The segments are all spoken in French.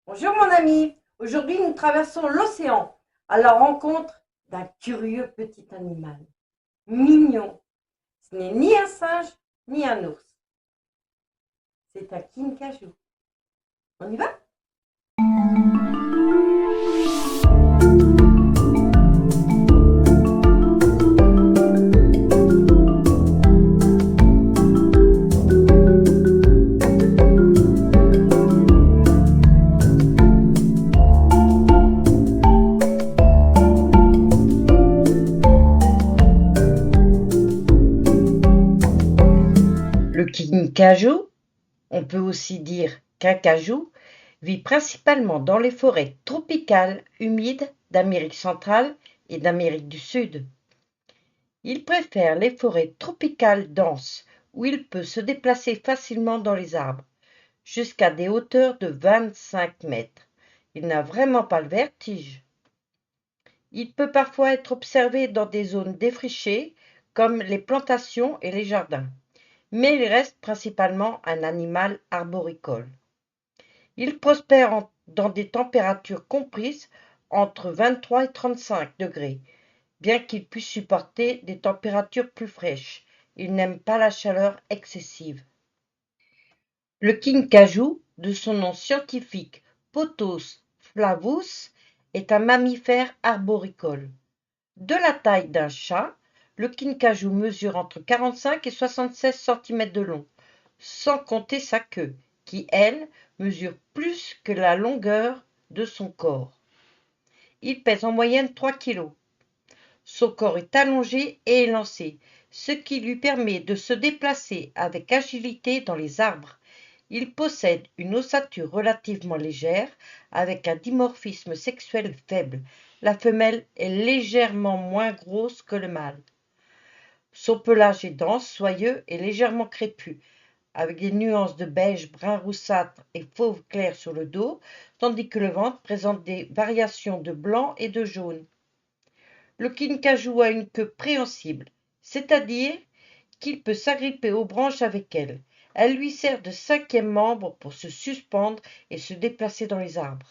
Bonjour mon ami, aujourd'hui nous traversons l'océan à la rencontre d'un curieux petit animal, mignon. Ce n'est ni un singe ni un ours, c'est un kinkajou. On y va? Le kinkajou, on peut aussi dire kinkajou, vit principalement dans les forêts tropicales humides d'Amérique centrale et d'Amérique du Sud. Il préfère les forêts tropicales denses où il peut se déplacer facilement dans les arbres, jusqu'à des hauteurs de 25 mètres. Il n'a vraiment pas le vertige. Il peut parfois être observé dans des zones défrichées, comme les plantations et les jardins, mais il reste principalement un animal arboricole. Il prospère dans des températures comprises entre 23 et 35 degrés, bien qu'il puisse supporter des températures plus fraîches. Il n'aime pas la chaleur excessive. Le kinkajou, de son nom scientifique Pothos flavus, est un mammifère arboricole. De la taille d'un chat, le kinkajou mesure entre 45 et 76 cm de long, sans compter sa queue, qui, elle, mesure plus que la longueur de son corps. Il pèse en moyenne 3 kg. Son corps est allongé et élancé, ce qui lui permet de se déplacer avec agilité dans les arbres. Il possède une ossature relativement légère, avec un dimorphisme sexuel faible. La femelle est légèrement moins grosse que le mâle. Son pelage est dense, soyeux et légèrement crépus, avec des nuances de beige, brun roussâtre et fauve clair sur le dos, tandis que le ventre présente des variations de blanc et de jaune. Le kinkajou a une queue préhensible, c'est-à-dire qu'il peut s'agripper aux branches avec elle. Elle lui sert de cinquième membre pour se suspendre et se déplacer dans les arbres.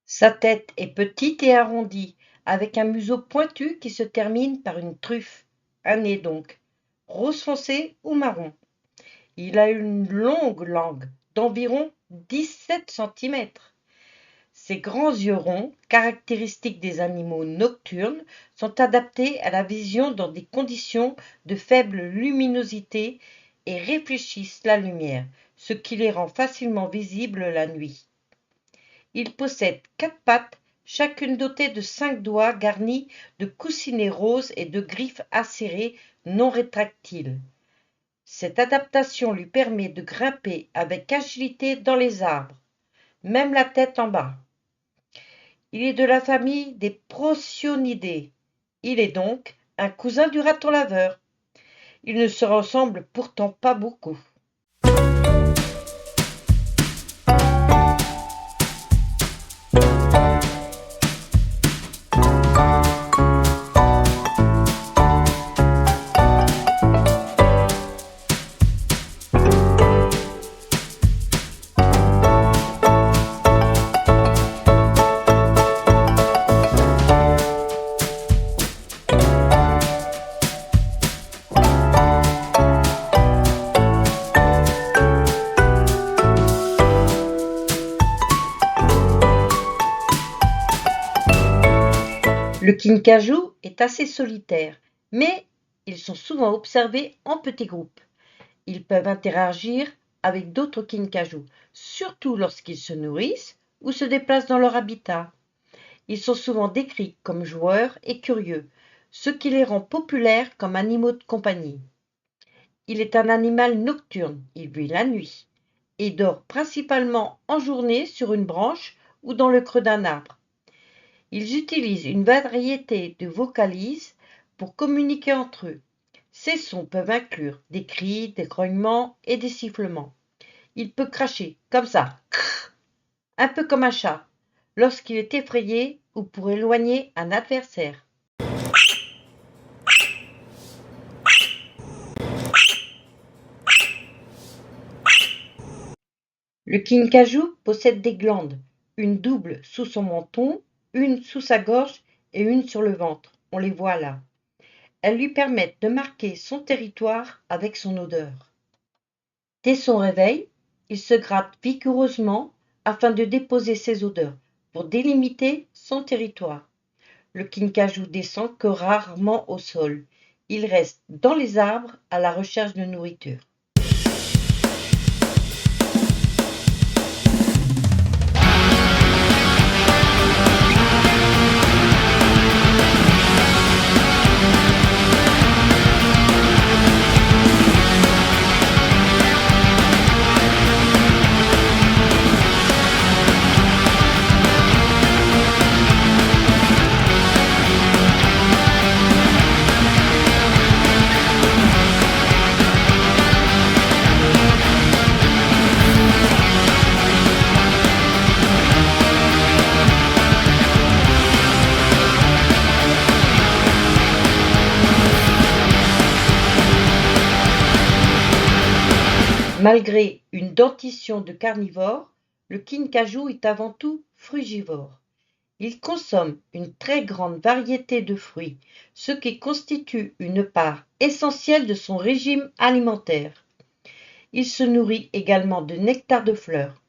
Sa tête est petite et arrondie, avec un museau pointu qui se termine par une truffe, un nez donc, rose foncé ou marron. Il a une longue langue d'environ 17 cm. Ses grands yeux ronds, caractéristiques des animaux nocturnes, sont adaptés à la vision dans des conditions de faible luminosité et réfléchissent la lumière, ce qui les rend facilement visibles la nuit. Il possède 4 pattes, chacune dotée de 5 doigts garnis de coussinets roses et de griffes acérées non rétractiles. Cette adaptation lui permet de grimper avec agilité dans les arbres, même la tête en bas. Il est de la famille des Procyon. Il est donc un cousin du raton laveur. Ils ne se ressemblent pourtant pas beaucoup. Le kinkajou est assez solitaire, mais ils sont souvent observés en petits groupes. Ils peuvent interagir avec d'autres kinkajous, surtout lorsqu'ils se nourrissent ou se déplacent dans leur habitat. Ils sont souvent décrits comme joueurs et curieux, ce qui les rend populaires comme animaux de compagnie. Il est un animal nocturne, il vit la nuit et dort principalement en journée sur une branche ou dans le creux d'un arbre. Ils utilisent une variété de vocalises pour communiquer entre eux. Ces sons peuvent inclure des cris, des grognements et des sifflements. Il peut cracher comme ça un peu comme un chat, lorsqu'il est effrayé ou pour éloigner un adversaire. Le kinkajou possède des glandes, une double sous son menton, une sous sa gorge et une sur le ventre. On les voit là. Elles lui permettent de marquer son territoire avec son odeur. Dès son réveil, il se gratte vigoureusement afin de déposer ses odeurs pour délimiter son territoire. Le kinkajou descend que rarement au sol. Il reste dans les arbres à la recherche de nourriture. Malgré une dentition de carnivore, le kinkajou est avant tout frugivore. Il consomme une très grande variété de fruits, ce qui constitue une part essentielle de son régime alimentaire. Il se nourrit également de nectar de fleurs.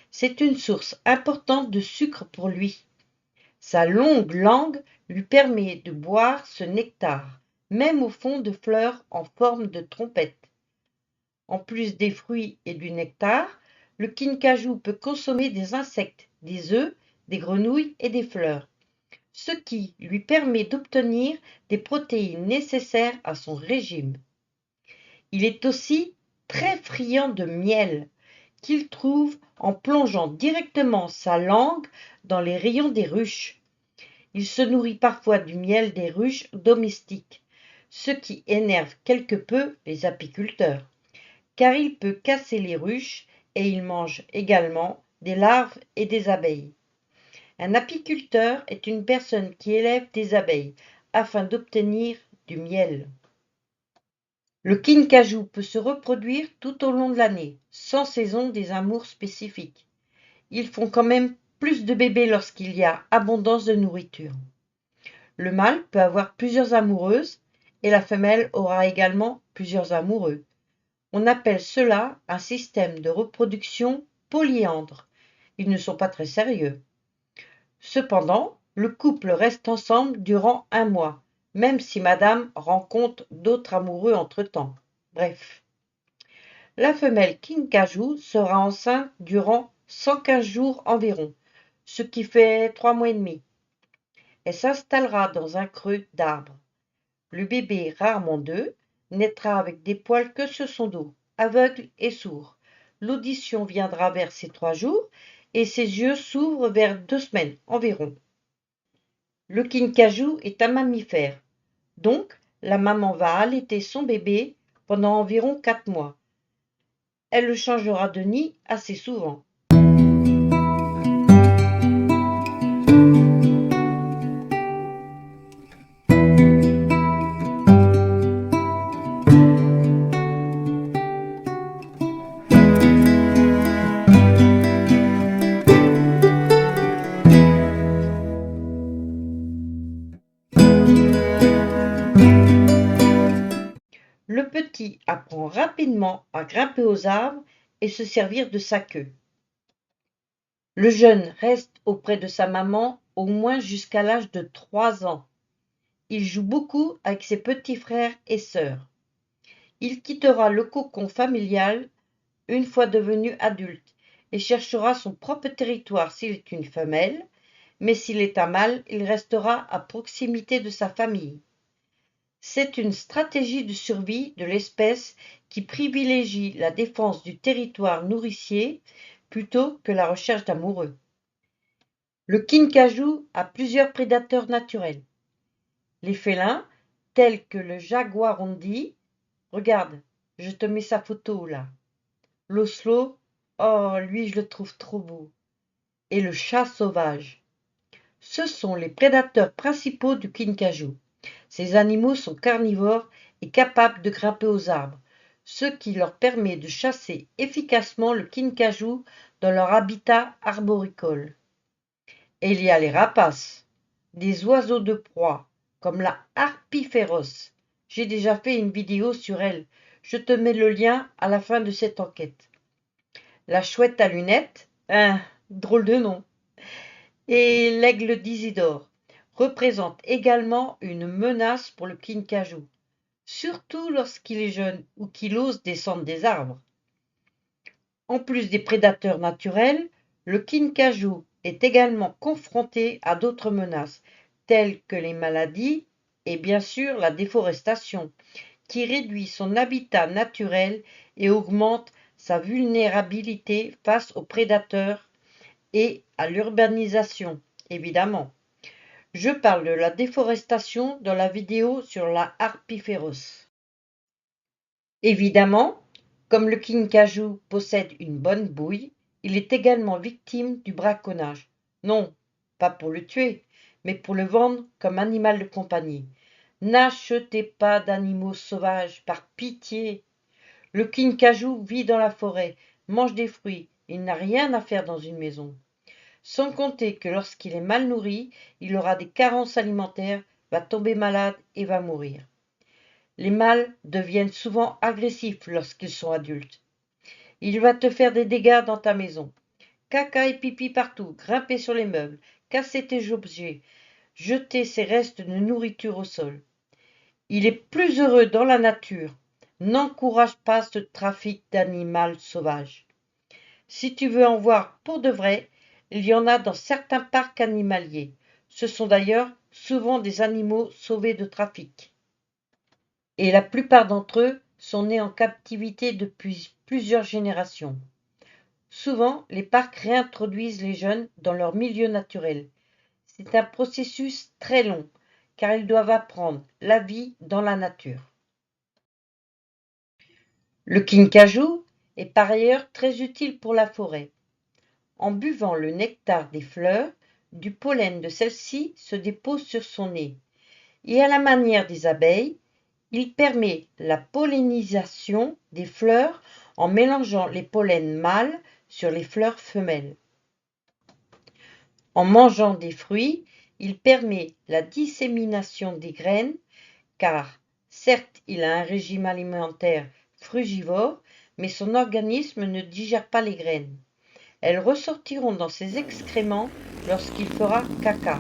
C'est une source importante de sucre pour lui. Sa longue langue lui permet de boire ce nectar, même au fond de fleurs en forme de trompette. En plus des fruits et du nectar, le kinkajou peut consommer des insectes, des œufs, des grenouilles et des fleurs, ce qui lui permet d'obtenir des protéines nécessaires à son régime. Il est aussi très friand de miel, qu'il trouve en plongeant directement sa langue dans les rayons des ruches. Il se nourrit parfois du miel des ruches domestiques, ce qui énerve quelque peu les apiculteurs, car il peut casser les ruches et il mange également des larves et des abeilles. Un apiculteur est une personne qui élève des abeilles afin d'obtenir du miel. Le kinkajou peut se reproduire tout au long de l'année, sans saison des amours spécifiques. Ils font quand même plus de bébés lorsqu'il y a abondance de nourriture. Le mâle peut avoir plusieurs amoureuses et la femelle aura également plusieurs amoureux. On appelle cela un système de reproduction polyandre. Ils ne sont pas très sérieux. Cependant, le couple reste ensemble durant 1 mois, même si madame rencontre d'autres amoureux entre-temps. Bref. La femelle kinkajou sera enceinte durant 115 jours environ, ce qui fait 3 mois et demi. Elle s'installera dans un creux d'arbre. Le bébé, rarement d'œufs, naîtra avec des poils que sur son dos, aveugle et sourd. L'audition viendra vers ses 3 jours et ses yeux s'ouvrent vers 2 semaines environ. Le kinkajou est un mammifère, donc la maman va allaiter son bébé pendant environ 4 mois. Elle le changera de nid assez souvent. Le petit apprend rapidement à grimper aux arbres et se servir de sa queue. Le jeune reste auprès de sa maman au moins jusqu'à l'âge de 3 ans. Il joue beaucoup avec ses petits frères et sœurs. Il quittera le cocon familial une fois devenu adulte et cherchera son propre territoire s'il est une femelle, mais s'il est un mâle, il restera à proximité de sa famille. C'est une stratégie de survie de l'espèce qui privilégie la défense du territoire nourricier plutôt que la recherche d'amoureux. Le kinkajou a plusieurs prédateurs naturels. Les félins, tels que le jaguarundi, regarde, je te mets sa photo là. L'oslo, oh lui je le trouve trop beau. et le chat sauvage. Ce sont les prédateurs principaux du kinkajou. Ces animaux sont carnivores et capables de grimper aux arbres, ce qui leur permet de chasser efficacement le kinkajou dans leur habitat arboricole. Et il y a les rapaces, des oiseaux de proie, comme la harpie féroce. J'ai déjà fait une vidéo sur elle. Je te mets le lien à la fin de cette enquête. La chouette à lunettes, drôle de nom, et l'aigle d'Isidore représentent également une menace pour le kinkajou, surtout lorsqu'il est jeune ou qu'il ose descendre des arbres. En plus des prédateurs naturels, le kinkajou est également confronté à d'autres menaces, telles que les maladies et bien sûr la déforestation, qui réduit son habitat naturel et augmente sa vulnérabilité face aux prédateurs et à l'urbanisation, évidemment. Je parle de la déforestation dans la vidéo sur la harpie féroce. Évidemment, comme le kinkajou possède une bonne bouille, il est également victime du braconnage. Non, pas pour le tuer, mais pour le vendre comme animal de compagnie. N'achetez pas d'animaux sauvages, par pitié. Le kinkajou vit dans la forêt, mange des fruits, il n'a rien à faire dans une maison. Sans compter que lorsqu'il est mal nourri, il aura des carences alimentaires, va tomber malade et va mourir. Les mâles deviennent souvent agressifs lorsqu'ils sont adultes. Il va te faire des dégâts dans ta maison. Caca et pipi partout, grimper sur les meubles, casser tes objets, jeter ses restes de nourriture au sol. Il est plus heureux dans la nature. N'encourage pas ce trafic d'animal sauvage. Si tu veux en voir pour de vrai, il y en a dans certains parcs animaliers. Ce sont d'ailleurs souvent des animaux sauvés de trafic. Et la plupart d'entre eux sont nés en captivité depuis plusieurs générations. Souvent, les parcs réintroduisent les jeunes dans leur milieu naturel. C'est un processus très long, car ils doivent apprendre la vie dans la nature. Le kinkajou est par ailleurs très utile pour la forêt. En buvant le nectar des fleurs, du pollen de celles-ci se dépose sur son nez. Et à la manière des abeilles, il permet la pollinisation des fleurs en mélangeant les pollens mâles sur les fleurs femelles. En mangeant des fruits, il permet la dissémination des graines, car certes il a un régime alimentaire frugivore, mais son organisme ne digère pas les graines. Elles ressortiront dans ses excréments lorsqu'il fera caca,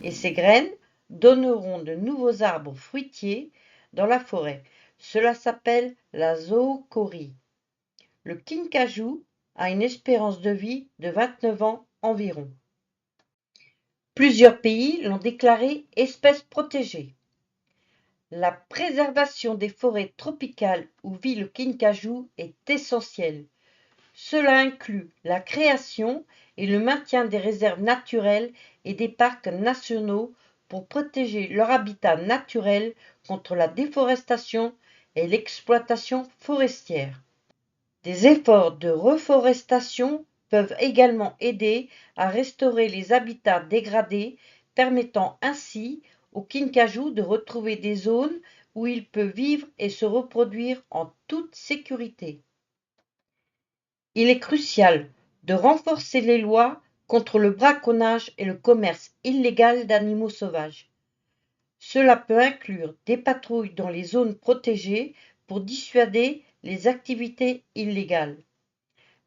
et ces graines donneront de nouveaux arbres fruitiers dans la forêt. Cela s'appelle la zoochorie. Le kinkajou a une espérance de vie de 29 ans environ. Plusieurs pays l'ont déclaré espèce protégée. La préservation des forêts tropicales où vit le kinkajou est essentielle. Cela inclut la création et le maintien des réserves naturelles et des parcs nationaux pour protéger leur habitat naturel contre la déforestation et l'exploitation forestière. Des efforts de reforestation peuvent également aider à restaurer les habitats dégradés, permettant ainsi au kinkajou de retrouver des zones où il peut vivre et se reproduire en toute sécurité. Il est crucial de renforcer les lois contre le braconnage et le commerce illégal d'animaux sauvages. Cela peut inclure des patrouilles dans les zones protégées pour dissuader les activités illégales.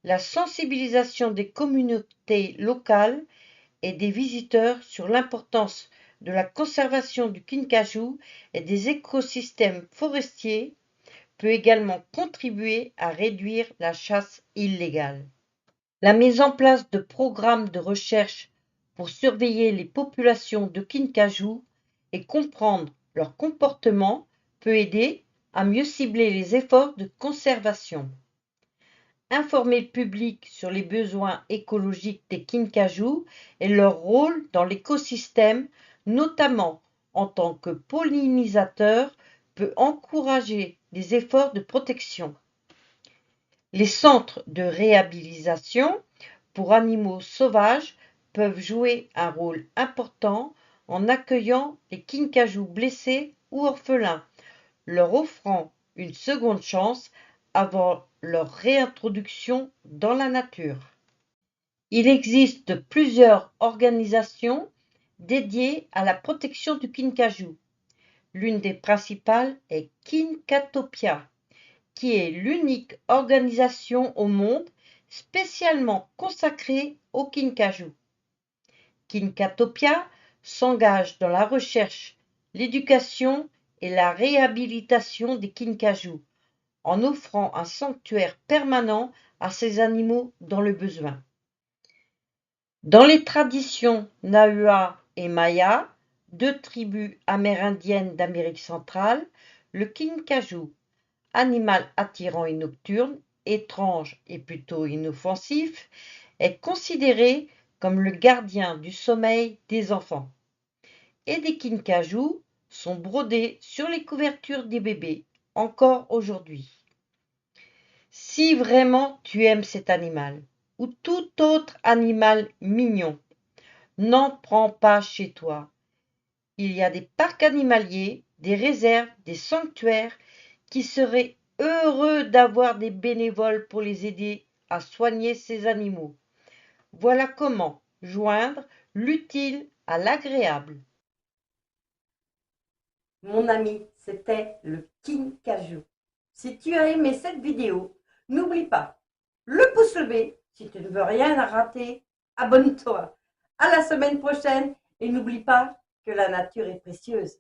La sensibilisation des communautés locales et des visiteurs sur l'importance de la conservation du kinkajou et des écosystèmes forestiers peut également contribuer à réduire la chasse illégale. La mise en place de programmes de recherche pour surveiller les populations de kinkajou et comprendre leur comportement peut aider à mieux cibler les efforts de conservation. Informer le public sur les besoins écologiques des kinkajou et leur rôle dans l'écosystème, notamment en tant que pollinisateurs, peut encourager des efforts de protection. Les centres de réhabilitation pour animaux sauvages peuvent jouer un rôle important en accueillant les kinkajous blessés ou orphelins, leur offrant une seconde chance avant leur réintroduction dans la nature. Il existe plusieurs organisations dédiées à la protection du kinkajou. L'une des principales est Kinkatopia, qui est l'unique organisation au monde spécialement consacrée au kinkajou. Kinkatopia s'engage dans la recherche, l'éducation et la réhabilitation des kinkajous, en offrant un sanctuaire permanent à ces animaux dans le besoin. Dans les traditions Nahua et Maya, deux tribus amérindiennes d'Amérique centrale, le kinkajou, animal attirant et nocturne, étrange et plutôt inoffensif, est considéré comme le gardien du sommeil des enfants. Et des kinkajous sont brodés sur les couvertures des bébés, encore aujourd'hui. Si vraiment tu aimes cet animal, ou tout autre animal mignon, n'en prends pas chez toi. Il y a des parcs animaliers, des réserves, des sanctuaires qui seraient heureux d'avoir des bénévoles pour les aider à soigner ces animaux. Voilà comment joindre l'utile à l'agréable. Mon ami, c'était le kinkajou. Si tu as aimé cette vidéo, n'oublie pas le pouce levé. Si tu ne veux rien rater, abonne-toi. À la semaine prochaine et n'oublie pas que la nature est précieuse.